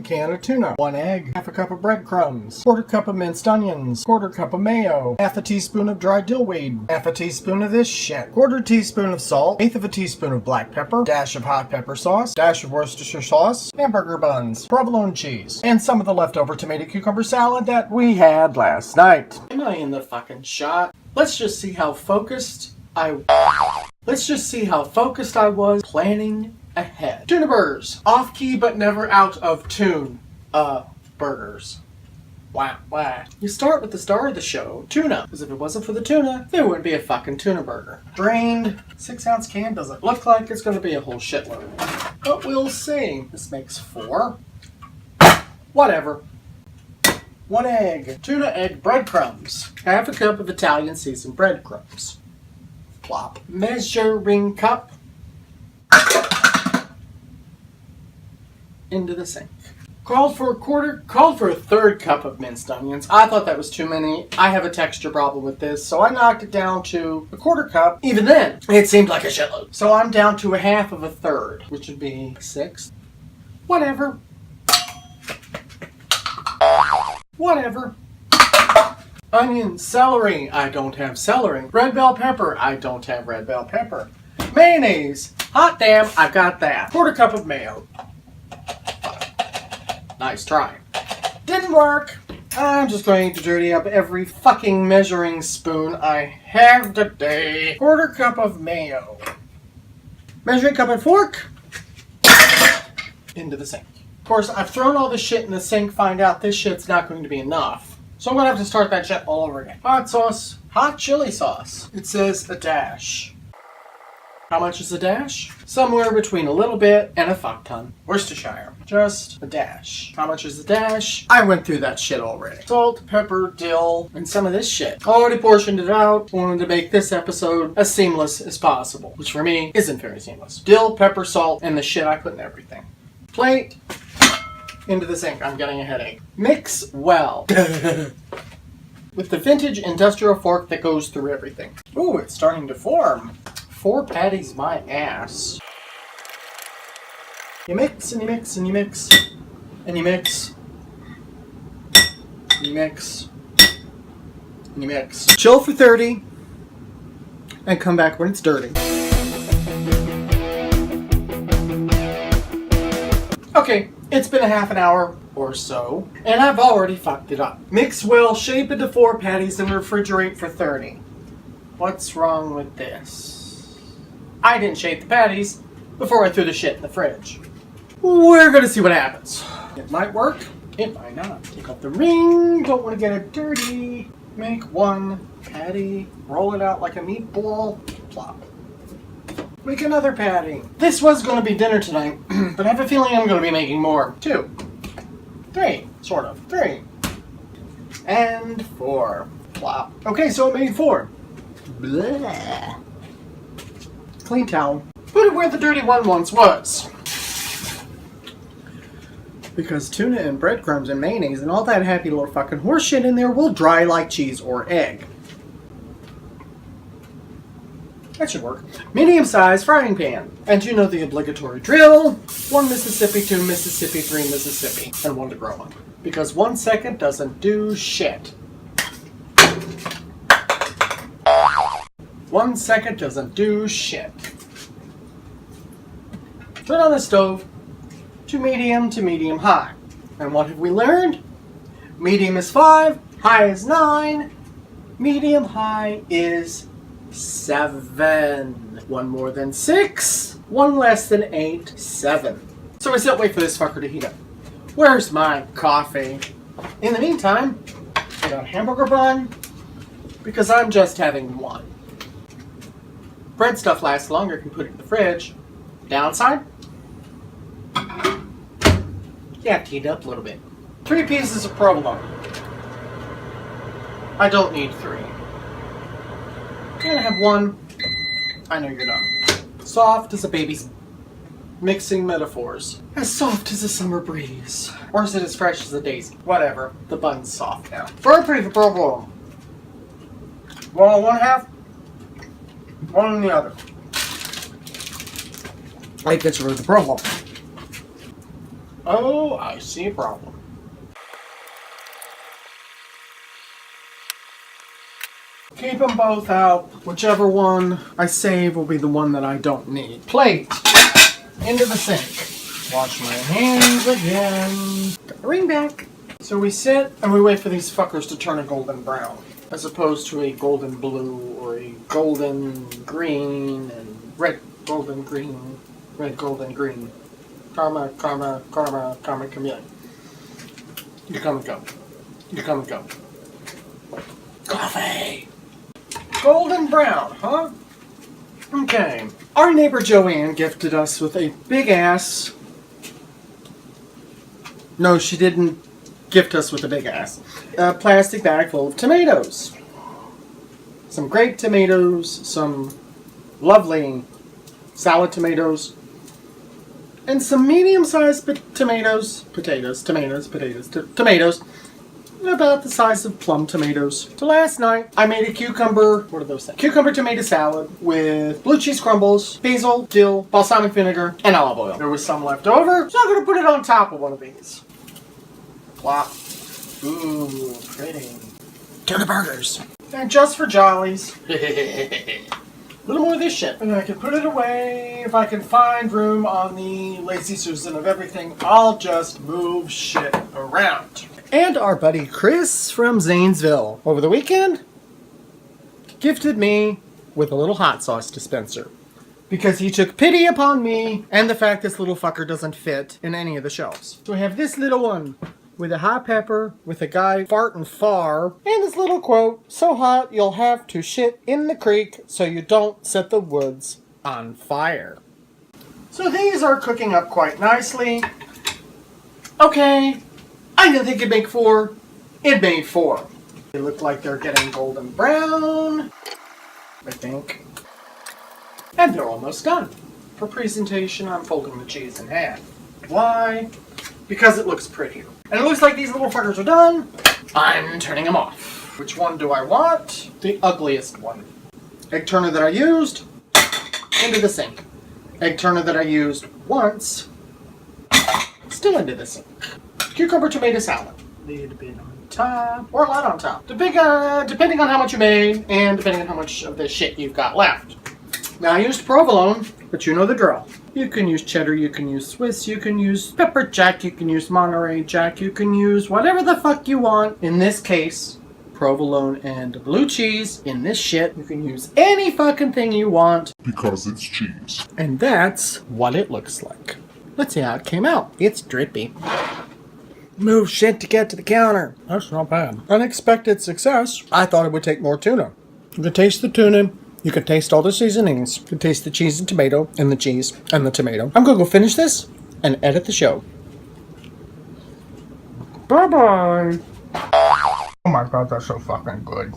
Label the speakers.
Speaker 1: can of tuna, 1 egg, half a cup of breadcrumbs, quarter cup of minced onions, quarter cup of mayo, half a teaspoon of dry dillweed, half a teaspoon of this shit, quarter teaspoon of salt, eighth of a teaspoon of black pepper, dash of hot pepper sauce, dash of Worcestershire sauce, hamburger buns, provolone cheese, and some of the leftover tomato cucumber salad that we had last night. Am I in the fucking shot? Let's just see how focused I was planning ahead. Tuna burgers. Off key but never out of tune. Burgers. Wow. You start with the star of the show, tuna. Because if it wasn't for the tuna, there wouldn't be a fucking tuna burger. Drained 6-ounce can doesn't look like it's going to be a whole shitload. But we'll see. This makes 4. Whatever. 1 egg. Tuna egg breadcrumbs. Half a cup of Italian seasoned breadcrumbs. Plop. Measuring cup. Into the sink. Called for a third cup of minced onions. I thought that was too many. I have a texture problem with this, so I knocked it down to a quarter cup. Even then, it seemed like a shitload. So I'm down to a half of a third, which would be 6. Whatever. Onion, celery. I don't have celery. Red bell pepper. I don't have red bell pepper. Mayonnaise. Hot damn, I've got that. Quarter cup of mayo. Nice try. Didn't work. I'm just going to dirty up every fucking measuring spoon I have today. Quarter cup of mayo. Measuring cup and fork. Into the sink. Of course, I've thrown all this shit in the sink, find out this shit's not going to be enough. So I'm going to have to start that shit all over again. Hot sauce. Hot chili sauce. It says a dash. How much is a dash? Somewhere between a little bit and a fuck ton. Worcestershire. Just a dash. How much is a dash? I went through that shit already. Salt, pepper, dill, and some of this shit. Already portioned it out. Wanted to make this episode as seamless as possible. Which for me isn't very seamless. Dill, pepper, salt, and the shit I put in everything. Plate. Into the sink. I'm getting a headache. Mix well. With the vintage industrial fork that goes through everything. Ooh, it's starting to form. 4 patties my ass. You mix and you mix and you mix and you mix and you mix and you mix. Chill for 30 and come back when it's dirty. Okay, it's been a half an hour or so, and I've already fucked it up. Mix well, shape into 4 patties, and refrigerate for 30. What's wrong with this? I didn't shape the patties before I threw the shit in the fridge. We're gonna see what happens. It might work, it might not. Take off the ring, don't want to get it dirty. Make 1 patty, roll it out like a meatball, plop. Make another patty. This was gonna be dinner tonight, but I have a feeling I'm gonna be making more. 2, 3, sort of, 3. And 4, plop. Okay, so it made 4. Blah. Clean towel. Put it where the dirty one once was. Because tuna and breadcrumbs and mayonnaise and all that happy little fucking horse shit in there will dry like cheese or egg. That should work. Medium-sized frying pan. And you know the obligatory drill. 1 Mississippi, 2 Mississippi, 3 Mississippi. And 1 to grow on. Because 1 second doesn't do shit. 1 second doesn't do shit. Turn on the stove to medium high. And what have we learned? Medium is 5, high is 9, medium high is 7. 1 more than 6, 1 less than 8, 7. So I still wait for this fucker to heat up. Where's my coffee? In the meantime, I got a hamburger bun because I'm just having 1. Bread stuff lasts longer if you put it in the fridge. Downside? You have to heat it up a little bit. 3 pieces of provolone. I don't need 3. And I have 1. I know you're done. Soft as a baby's mixing metaphors. As soft as a summer breeze. Or is it as fresh as a daisy? Whatever. The bun's soft now. For a piece of provolone. 1 on 1 half. 1 on the other. I gets rid of the provolone. Oh, I see a problem. Keep them both out. Whichever one I save will be the one that I don't need. Plate. Into the sink. Wash my hands again. Got the ring back. So we sit and we wait for these fuckers to turn a golden brown. As opposed to a golden blue or a golden green and red golden green. Red golden green. Karma, karma, karma, karma, chameleon. You come and go. You come and go. Coffee! Golden brown, huh? Okay. Our neighbor Joanne gifted us with a big ass. No, she didn't gift us with a big ass. A plastic bag full of tomatoes. Some grape tomatoes, some lovely salad tomatoes, and some medium-sized tomatoes, about the size of plum tomatoes. So last night, I made a cucumber tomato salad with blue cheese crumbles, basil, dill, balsamic vinegar, and olive oil. There was some left over, so I'm going to put it on top of one of these. Wow. Ooh, pretty. Tuna burgers. And just for jollies. A little more of this shit. And I can put it away. If I can find room on the Lazy Susan of everything, I'll just move shit around. And our buddy Chris from Zanesville over the weekend gifted me with a little hot sauce dispenser. Because he took pity upon me and the fact this little fucker doesn't fit in any of the shelves. So I have this little one with a hot pepper, with a guy farting far, and this little quote, "So hot you'll have to shit in the creek so you don't set the woods on fire." So these are cooking up quite nicely. Okay, I didn't think it'd make 4. It made 4. They look like they're getting golden brown, I think. And they're almost done. For presentation, I'm folding the cheese in half. Why? Because it looks prettier. And it looks like these little fuckers are done. I'm turning them off. Which one do I want? The ugliest one. Egg turner that I used, into the sink. Egg turner that I used once, still into the sink. Cucumber tomato salad. Need a bit on top, or a lot on top. Depending on how much you made, and depending on how much of the shit you've got left. Now I used provolone, but you know the drill. You can use cheddar, you can use Swiss, you can use pepper jack, you can use Monterey Jack, you can use whatever the fuck you want. In this case, provolone and blue cheese. In this shit, you can use any fucking thing you want.
Speaker 2: Because it's cheese.
Speaker 1: And that's what it looks like. Let's see how it came out. It's drippy. Move shit to get to the counter. That's not bad. Unexpected success. I thought it would take more tuna. You can taste the tuna. You can taste all the seasonings. You can taste the cheese and tomato, and the cheese, and the tomato. I'm gonna go finish this, and edit the show. Bye-bye. Oh my god, that's so fucking good.